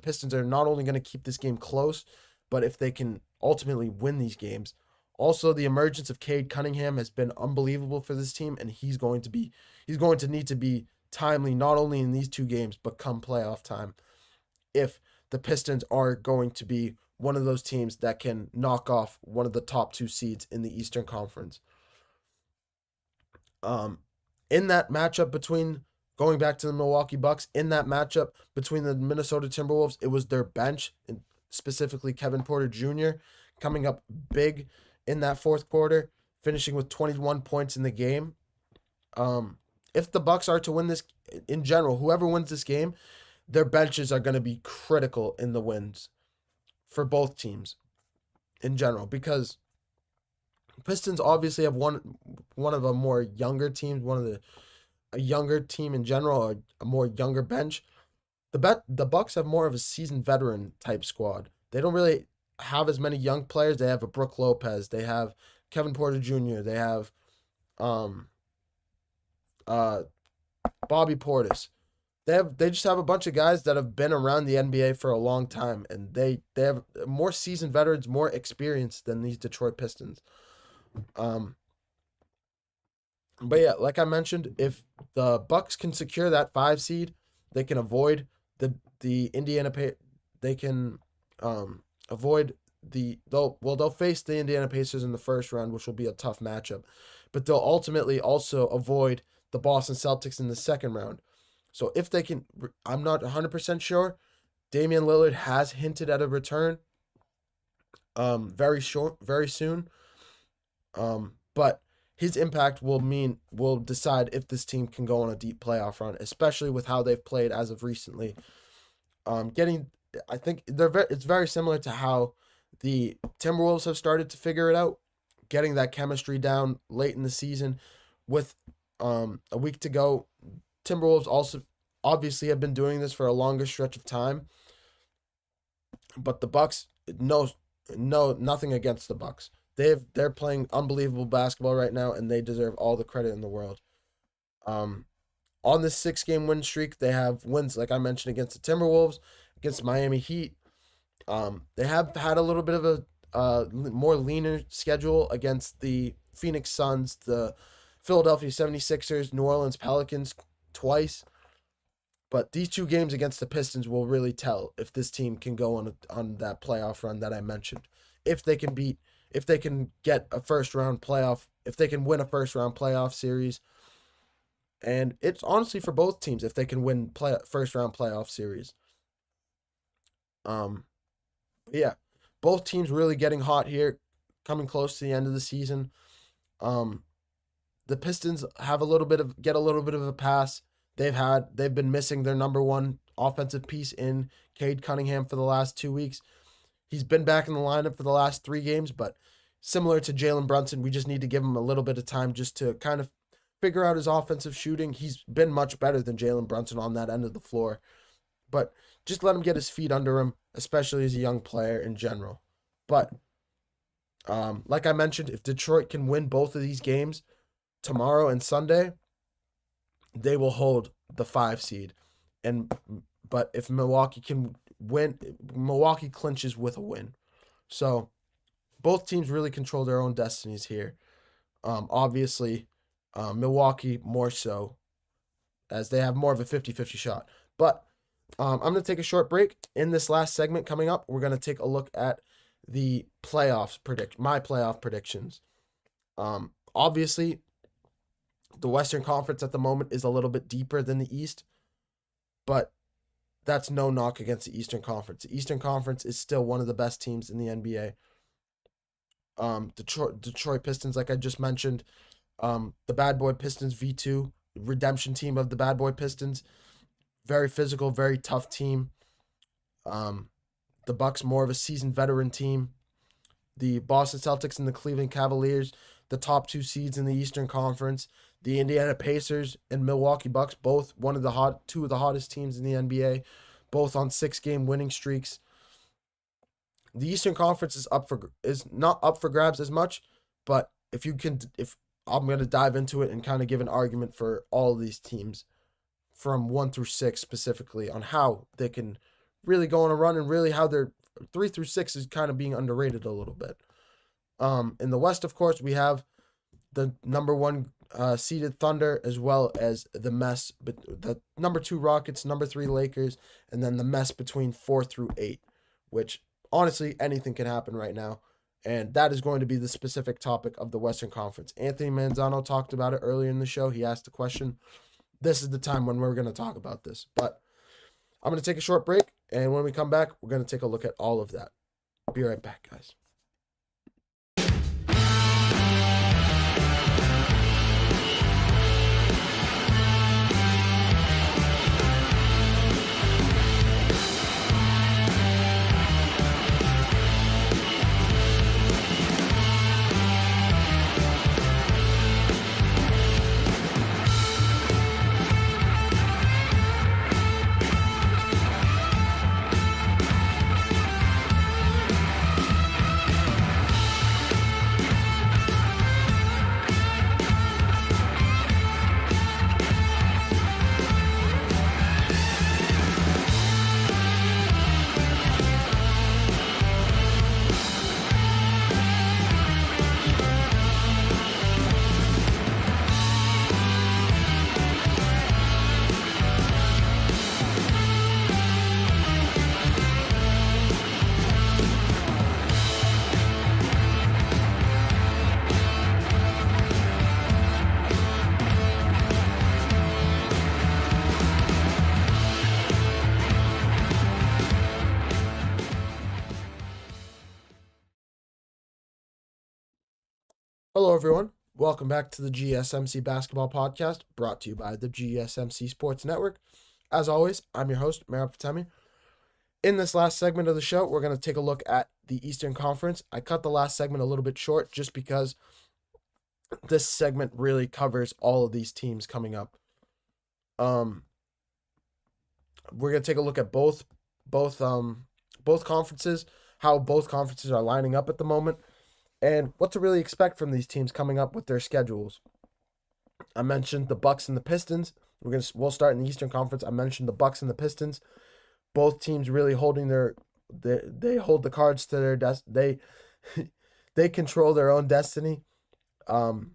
Pistons are not only going to keep this game close, but if they can ultimately win these games. Also, the emergence of Cade Cunningham has been unbelievable for this team, and he's going to need to be timely not only in these two games but come playoff time, if the Pistons are going to be one of those teams that can knock off one of the top 2 seeds in the Eastern Conference. In that matchup going back to the Milwaukee Bucks, in that matchup between the Minnesota Timberwolves, it was their bench, and specifically Kevin Porter Jr., coming up big in that fourth quarter, finishing with 21 points in the game. If the Bucks are to win this, in general, whoever wins this game, their benches are going to be critical in the wins for both teams in general, because Pistons obviously have one of a more younger teams, a younger team in general, or a more younger bench. The Bucks have more of a seasoned veteran type squad. They don't really have as many young players. They have a Brook Lopez. They have Kevin Porter Jr. They have Bobby Portis. They just have a bunch of guys that have been around the NBA for a long time, and they have more seasoned veterans, more experience than these Detroit Pistons. But yeah, like I mentioned, if the Bucks can secure that 5 seed, they can avoid the Indiana they can avoid they'll face the Indiana Pacers in the first round, which will be a tough matchup. But they'll ultimately also avoid the Boston Celtics in the second round. So if they can, I'm not 100% sure. Damian Lillard has hinted at a return very soon. But his impact will decide if this team can go on a deep playoff run, especially with how they've played as of recently. I think it's very similar to how the Timberwolves have started to figure it out, getting that chemistry down late in the season with a week to go. Timberwolves also obviously have been doing this for a longer stretch of time, but the Bucks, no, nothing against the Bucks. They're playing unbelievable basketball right now, and they deserve all the credit in the world. On this 6-game win streak, they have wins, like I mentioned, against the Timberwolves, against Miami Heat. They have had a little bit of a more leaner schedule against the Phoenix Suns, the Philadelphia 76ers, New Orleans Pelicans twice. But these 2 games against the Pistons will really tell if this team can go on that playoff run that I mentioned. If they can get a first round playoff, if they can win a first round playoff series. And it's honestly for both teams if they can win first round playoff series. Yeah, both teams really getting hot here, coming close to the end of the season. The Pistons get a little bit of a pass. They've been missing their number one offensive piece in Cade Cunningham for the last 2 weeks. He's been back in the lineup for the last 3 games, but similar to Jalen Brunson, we just need to give him a little bit of time just to kind of figure out his offensive shooting. He's been much better than Jalen Brunson on that end of the floor, but just let him get his feet under him, especially as a young player in general. But like I mentioned, if Detroit can win both of these games tomorrow and Sunday, they will hold the 5 seed. But if Milwaukee can win, Milwaukee clinches with a win. So both teams really control their own destinies here. Obviously, Milwaukee more so, as they have more of a 50-50 shot. But I'm going to take a short break. In this last segment coming up, we're going to take a look at the playoffs my playoff predictions. Obviously, the Western Conference at the moment is a little bit deeper than the East, but that's no knock against the Eastern Conference. The Eastern Conference is still one of the best teams in the NBA. Detroit Pistons, like I just mentioned, the Bad Boy Pistons V2, redemption team of the Bad Boy Pistons, very physical, very tough team. The Bucks, more of a seasoned veteran team. The Boston Celtics and the Cleveland Cavaliers, the top 2 seeds in the Eastern Conference. The Indiana Pacers and Milwaukee Bucks, both two of the hottest teams in the NBA, both on 6-game winning streaks. The Eastern Conference is not up for grabs as much, but if I'm going to dive into it and kind of give an argument for all of these teams from 1 through 6 specifically on how they can really go on a run, and really how their 3 through 6 is kind of being underrated a little bit. In the West, of course, we have the number 1 seeded Thunder, as well as the mess, but the number 2 Rockets, number 3 Lakers, and then the mess between 4 through 8, which honestly anything can happen right now. And that is going to be the specific topic of the Western Conference. Anthony Manzano talked about it earlier in the show. He asked a question. This is the time when we're going to talk about this. But I'm going to take a short break, and when we come back, we're going to take a look at all of that. Be right back, guys. Hello, everyone. Welcome back to the GSMC Basketball Podcast, brought to you by the GSMC Sports Network. As always, I'm your host, Mehrob Fatemi. In this last segment of the show, we're going to take a look at the Eastern Conference. I cut the last segment a little bit short just because this segment really covers all of these teams coming up. We're going to take a look at both conferences, how both conferences are lining up at the moment, and what to really expect from these teams coming up with their schedules. I mentioned the Bucks and the Pistons. We'll start in the Eastern Conference. I mentioned the Bucks and the Pistons. Both teams really holding they hold the cards to their they control their own destiny. 2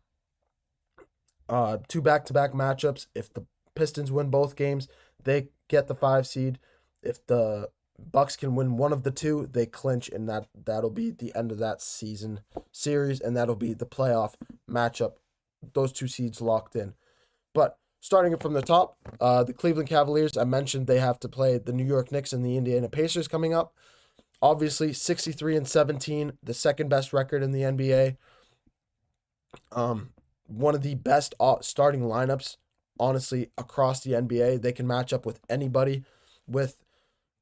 back-to-back matchups. If the Pistons win both games, they get the 5 seed. If the Bucks can win one of the 2, they clinch, and that'll be the end of that series, and that'll be the playoff matchup. Those 2 seeds locked in. But starting it from the top, the Cleveland Cavaliers, I mentioned they have to play the New York Knicks and the Indiana Pacers coming up. Obviously, 63-17, the second best record in the NBA. One of the best starting lineups honestly, across the NBA. They can match up with anybody, with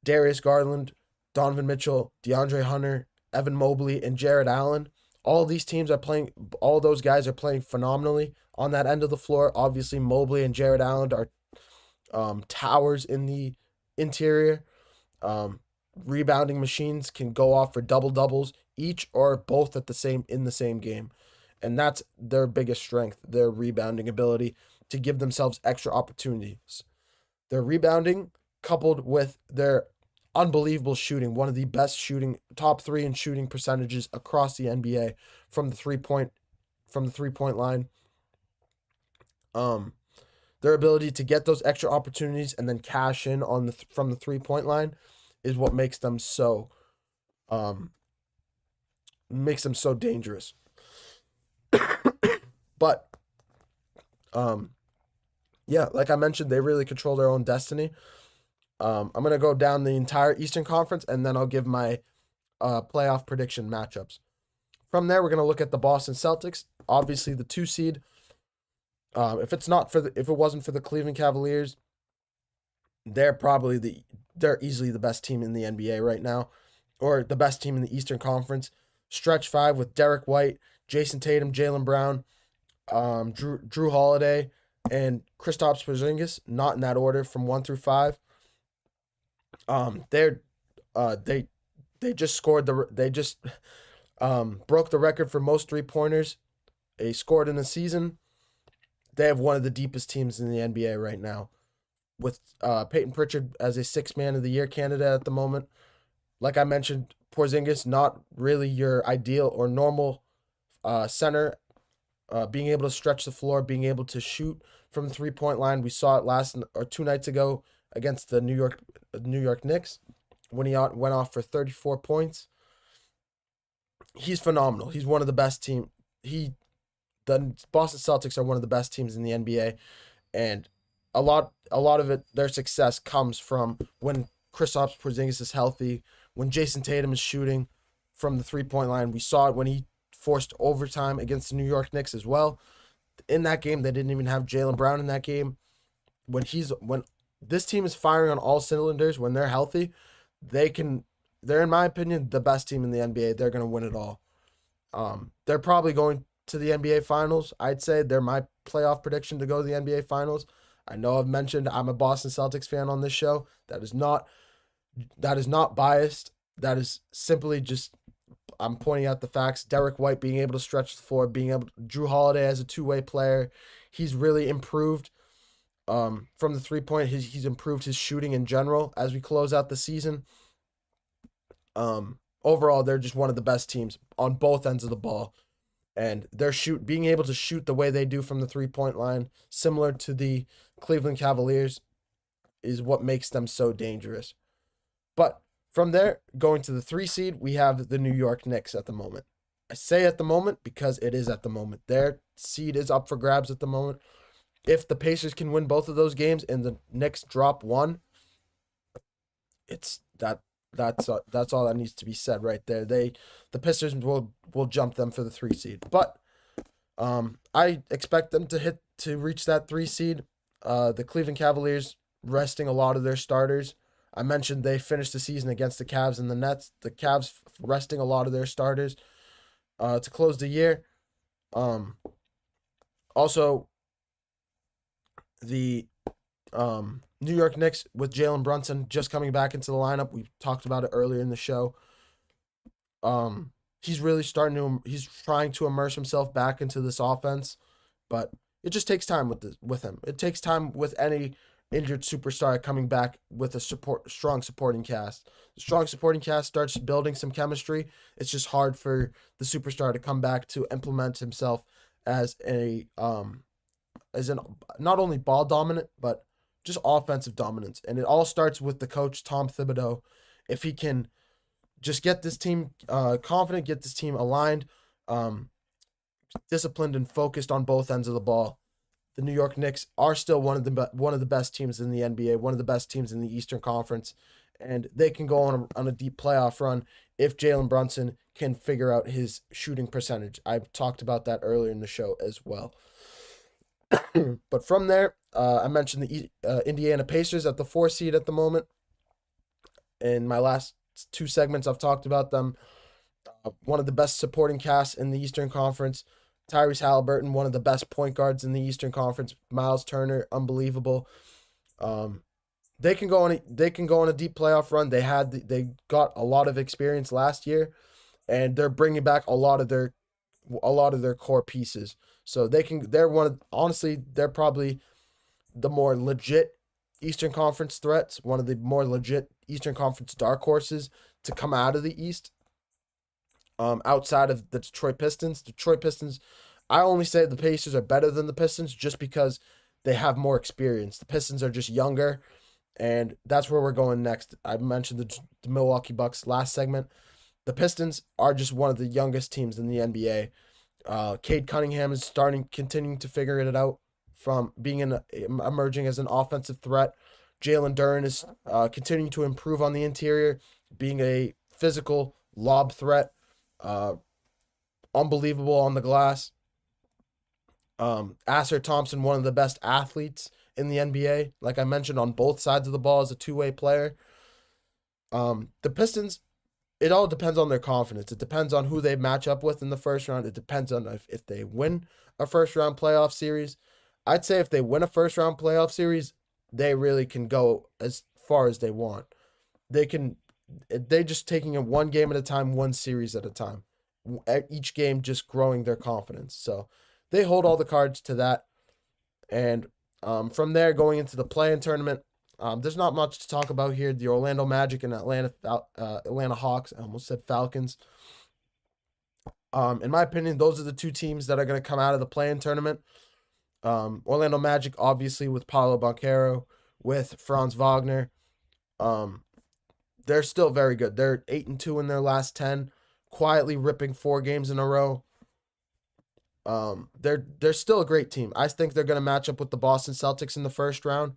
Darius Garland, Donovan Mitchell, DeAndre Hunter, Evan Mobley, and Jared Allen. All these teams are playing, all those guys are playing phenomenally on that end of the floor. Obviously, Mobley and Jared Allen are towers in the interior. Rebounding machines, can go off for double-doubles each or both in the same game. And that's their biggest strength, their rebounding ability to give themselves extra opportunities. Their rebounding coupled with their unbelievable shooting, one of the best shooting, top 3 in shooting percentages across the NBA from the three-point line. Their ability to get those extra opportunities and then cash in on from the 3-point line is what makes them so dangerous. But yeah, like I mentioned, they really control their own destiny. I'm going to go down the entire Eastern Conference, and then I'll give my playoff prediction matchups. From there, we're going to look at the Boston Celtics, obviously the 2 seed. If it wasn't for the Cleveland Cavaliers, they're easily the best team in the NBA right now, or the best team in the Eastern Conference. Stretch 5 with Derek White, Jason Tatum, Jaylen Brown, Drew Holiday, and Kristaps Porzingis, not in that order from 1 through 5. They just broke the record for most 3-pointers they scored in a season. They have one of the deepest teams in the NBA right now, with Peyton Pritchard as a 6th Man of the Year candidate at the moment. Like I mentioned, Porzingis, not really your ideal or normal center, being able to stretch the floor, being able to shoot from the 3-point line. We saw it 2 nights ago against the New York Knicks when he went off for 34 points. He's phenomenal. He's one of the best team. The Boston Celtics are one of the best teams in the NBA, and a lot of it, their success comes from when Kristaps Porzingis is healthy, when Jason Tatum is shooting from the 3-point line. We saw it when he forced overtime against the New York Knicks as well. In that game, they didn't even have Jaylen Brown in that game. When this team is firing on all cylinders, when they're healthy, they're, in my opinion, the best team in the NBA. They're going to win it all. They're probably going to the NBA Finals. I'd say they're my playoff prediction to go to the NBA Finals. I know I've mentioned I'm a Boston Celtics fan on this show. That is not biased. That is simply just, I'm pointing out the facts. Derek White being able to stretch the floor, Drew Holiday as a 2-way player, he's really improved from the 3-point. He's improved his shooting in general as we close out the season. Overall, they're just one of the best teams on both ends of the ball. And being able to shoot the way they do from the 3-point line, similar to the Cleveland Cavaliers, is what makes them so dangerous. But from there, going to the 3 seed, we have the New York Knicks at the moment. I say at the moment because it is at the moment. Their seed is up for grabs at the moment. If the Pacers can win both of those games and the Knicks drop 1, that's all that needs to be said right there. The Pistons will jump them for the 3 seed. But I expect them to reach that 3 seed. The Cleveland Cavaliers resting a lot of their starters. I mentioned they finished the season against the Cavs and the Nets. The Cavs resting a lot of their starters to close the year. Also, the New York Knicks with Jalen Brunson just coming back into the lineup. We talked about it earlier in the show. He's really he's trying to immerse himself back into this offense, but it just takes time with him. It takes time with any injured superstar coming back with a strong supporting cast. The strong supporting cast starts building some chemistry. It's just hard for the superstar to come back to implement himself as not only ball dominant, but just offensive dominance. And it all starts with the coach, Tom Thibodeau. If he can just get this team confident, get this team aligned, disciplined and focused on both ends of the ball, the New York Knicks are still one of the best teams in the NBA, one of the best teams in the Eastern Conference, and they can go on a deep playoff run if Jalen Brunson can figure out his shooting percentage. I've talked about that earlier in the show as well. But from there, I mentioned the Indiana Pacers at the 4 seed at the moment. In my last 2 segments, I've talked about them. One of the best supporting casts in the Eastern Conference. Tyrese Halliburton, one of the best point guards in the Eastern Conference. Miles Turner, unbelievable. They can go on a deep playoff run. They got a lot of experience last year, and they're bringing back a lot of their core pieces. So they're probably the more legit Eastern Conference threats, one of the more legit Eastern Conference dark horses to come out of the East. Outside of the Detroit Pistons. I only say the Pacers are better than the Pistons just because they have more experience. The Pistons are just younger, and that's where we're going next. I mentioned the Milwaukee Bucks last segment. The Pistons are just one of the youngest teams in the NBA. Cade Cunningham is continuing to figure it out from emerging as an offensive threat. Jalen Duren is continuing to improve on the interior, being a physical lob threat. Unbelievable on the glass. Asher Thompson, one of the best athletes in the NBA. Like I mentioned, on both sides of the ball as a two-way player. The Pistons, it all depends on their confidence. It depends on who they match up with in the first round. It depends on if they win a first-round playoff series. I'd say if they win a first-round playoff series, they really can go as far as they want. They're just taking it one game at a time, one series at a time. Each game just growing their confidence. So they hold all the cards to that. And from there, going into the play-in tournament, there's not much to talk about here. The Orlando Magic and Atlanta Hawks, I almost said Falcons. In my opinion, those are the 2 teams that are going to come out of the play-in tournament. Orlando Magic, obviously, with Paolo Banchero, with Franz Wagner. They're still very good. They're 8-2 in their last 10, quietly ripping 4 games in a row. They're still a great team. I think they're going to match up with the Boston Celtics in the first round.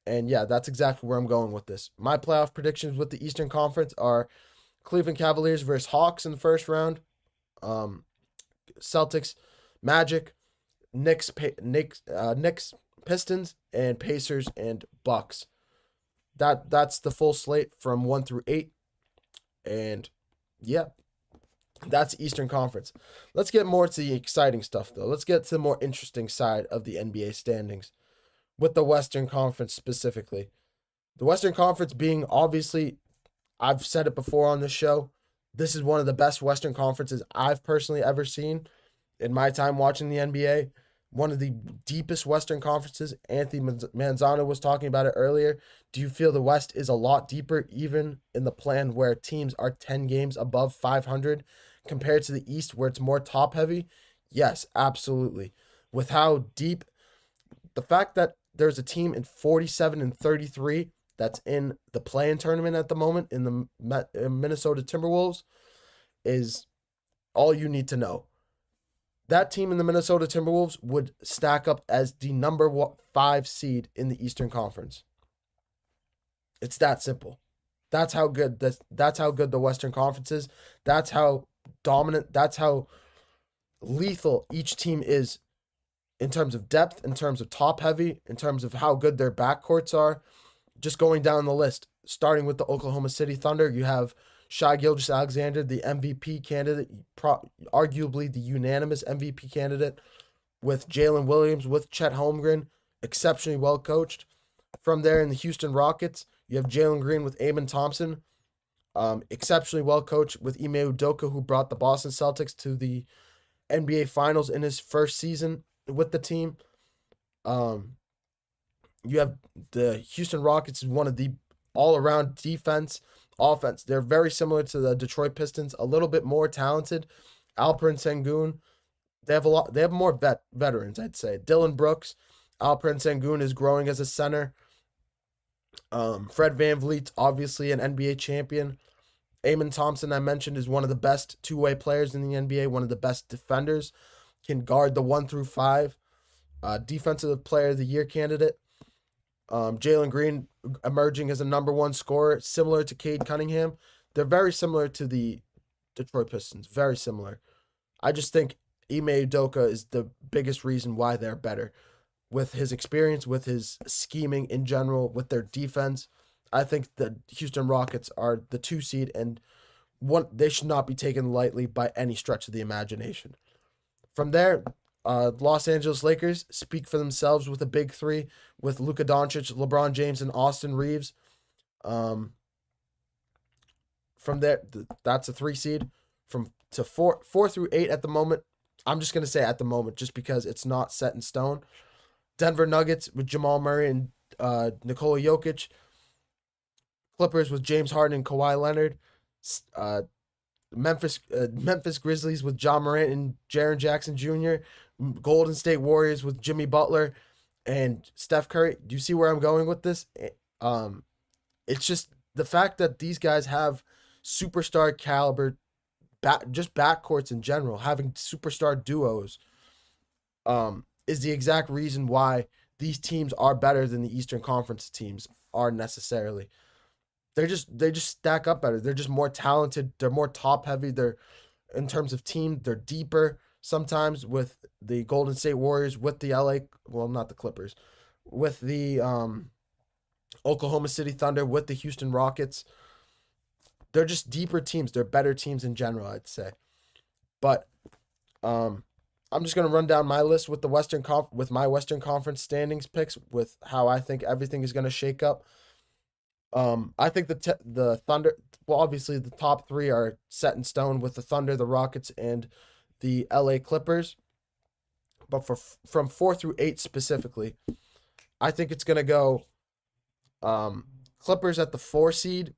And yeah, that's exactly where I'm going with this. My playoff predictions with the Eastern Conference are Cleveland Cavaliers versus Hawks in the first round. Celtics, Magic, Knicks, Pistons, and Pacers and Bucks. That's the full slate from 1 through 8. And yeah, that's Eastern Conference. Let's get more to the exciting stuff, though. Let's get to the more interesting side of the NBA standings with the Western Conference specifically. The Western Conference being, obviously, I've said it before on this show, this is one of the best Western Conferences I've personally ever seen in my time watching the NBA. One of the deepest Western Conferences. Anthony Manzano was talking about it earlier. Do you feel the West is a lot deeper, even in the plan where teams are 10 games above 500 compared to the East where it's more top-heavy? Yes, absolutely. With how deep, the fact that there's a team in 47-33 that's in the play-in tournament at the moment in the Minnesota Timberwolves is all you need to know. That team in the Minnesota Timberwolves would stack up as the number 5 seed in the Eastern Conference. It's that simple. That's how good the Western Conference is. That's how dominant, that's how lethal each team is in terms of depth, in terms of top heavy, in terms of how good their backcourts are. Just going down the list, starting with the Oklahoma City Thunder, you have Shai Gilgeous-Alexander, the MVP candidate, arguably the unanimous MVP candidate, with Jalen Williams, with Chet Holmgren, exceptionally well coached. From there in the Houston Rockets, you have Jalen Green with Amen Thompson, exceptionally well coached with Ime Udoka, who brought the Boston Celtics to the NBA Finals in his first season with the team. You have the Houston Rockets, one of the all-around offense. They're very similar to the Detroit Pistons, a little bit more talented. Alperen Sengun, they have more veterans, I'd say. Dylan Brooks, Alperen Sengun is growing as a center. Fred VanVleet's obviously an NBA champion. Amen Thompson, I mentioned, is one of the best two-way players in the NBA, one of the best defenders, can guard the 1 through 5. Defensive Player of the Year candidate. Jalen Green emerging as a number 1 scorer, similar to Cade Cunningham. They're very similar to the Detroit Pistons, very similar. I just think Ime Udoka is the biggest reason why they're better. with his experience, with his scheming in general, with their defense. I think the Houston Rockets are the 2 seed, and they should not be taken lightly by any stretch of the imagination. From there, Los Angeles Lakers speak for themselves with a big 3 with Luka Doncic, LeBron James, and Austin Reeves. From there, that's a 3 seed. From to 4 through 8 at the moment. I'm just gonna say at the moment, just because it's not set in stone. Denver Nuggets with Jamal Murray and Nikola Jokic. Clippers with James Harden and Kawhi Leonard. Memphis Grizzlies with John Morant and Jaren Jackson Jr. Golden State Warriors with Jimmy Butler and Steph Curry. Do you see where I'm going with this? It's just the fact that these guys have superstar caliber, just backcourts in general, having superstar duos, is the exact reason why these teams are better than the Eastern Conference teams are necessarily. They just stack up better. They're just more talented. They're more top heavy. They're, in terms of team, they're deeper sometimes with the Golden State Warriors, with the not the Clippers, with the Oklahoma City Thunder, with the Houston Rockets. They're just deeper teams. They're better teams in general, I'd say. But I'm just gonna run down my list with with my Western Conference standings picks, with how I think everything is gonna shake up. I think the Thunder, well, obviously the top 3 are set in stone with the Thunder, the Rockets, and the LA Clippers. But from 4 through 8 specifically, I think it's gonna go Clippers at the 4 seed.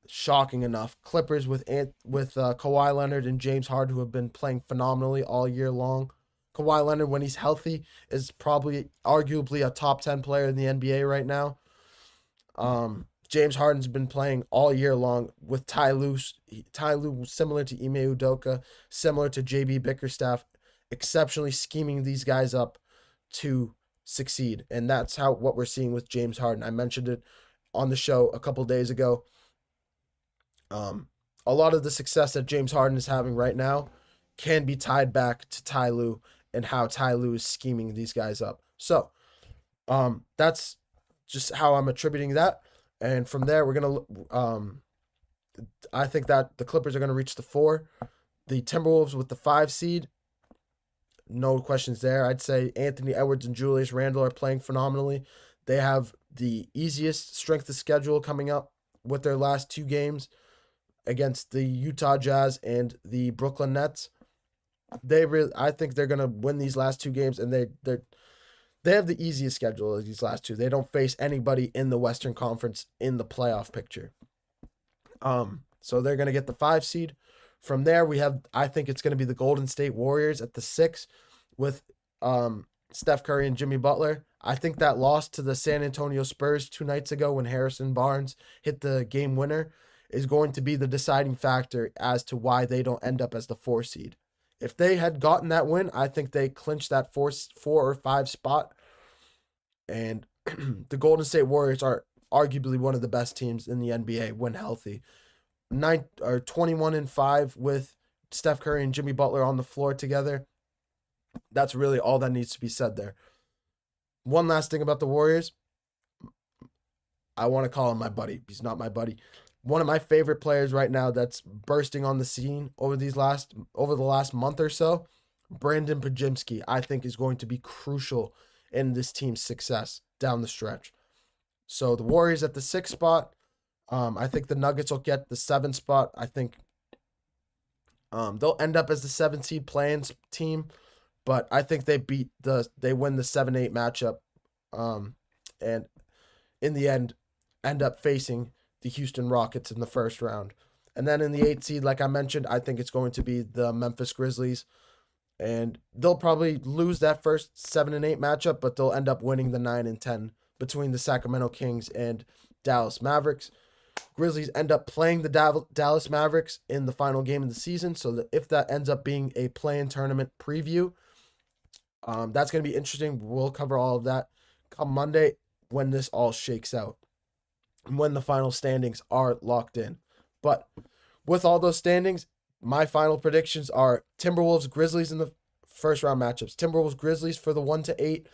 Shocking enough, Clippers with Kawhi Leonard and James Harden, who have been playing phenomenally all year long. Kawhi Leonard, when he's healthy, is probably arguably a top 10 player in the NBA right now. James Harden's been playing all year long with Ty Lue, similar to Ime Udoka, similar to JB Bickerstaff, exceptionally scheming these guys up to succeed. And that's what we're seeing with James Harden. I mentioned it on the show a couple days ago. A lot of the success that James Harden is having right now can be tied back to Ty Lue and how Ty Lue is scheming these guys up. So, that's just how I'm attributing that. And from there, we're going to, I think that the Clippers are going to reach the 4. The Timberwolves with the 5 seed, no questions there. I'd say Anthony Edwards and Julius Randle are playing phenomenally. They have the easiest strength of schedule coming up with their last 2 games against the Utah Jazz and the Brooklyn Nets. I think they're going to win these last 2 games, and they have the easiest schedule of these last 2. They don't face anybody in the Western Conference in the playoff picture. So they're going to get the 5 seed. From there, I think it's going to be the Golden State Warriors at the 6 with Steph Curry and Jimmy Butler. I think that loss to the San Antonio Spurs 2 nights ago when Harrison Barnes hit the game winner is going to be the deciding factor as to why they don't end up as the 4 seed. If they had gotten that win, I think they clinched that 4 or 5 spot. And the Golden State Warriors are arguably one of the best teams in the NBA when healthy. 21-5 with Steph Curry and Jimmy Butler on the floor together. That's really all that needs to be said there. One last thing about the Warriors. I want to call him my buddy. He's not my buddy. One of my favorite players right now that's bursting on the scene over the last month or so, Brandon Podziemski, I think is going to be crucial in this team's success down the stretch. So the Warriors at the 6th spot. I think the Nuggets will get the 7th spot. I think they'll end up as the 7th seed playing team, but I think they win the 7-8 matchup, and in the end up facing the Houston Rockets in the first round. And then in the 8th seed, like I mentioned, I think it's going to be the Memphis Grizzlies, and they'll probably lose that first 7 and 8 matchup, but they'll end up winning the 9 and 10 between the Sacramento Kings and Dallas Mavericks. Grizzlies end up playing the Dallas Mavericks in the final game of the season, so that if that ends up being a play-in tournament preview, that's going to be interesting. We'll cover all of that come Monday when this all shakes out and when the final standings are locked in. But with all those standings, my final predictions are Timberwolves Grizzlies in the first round matchups. Timberwolves Grizzlies for the 1-8.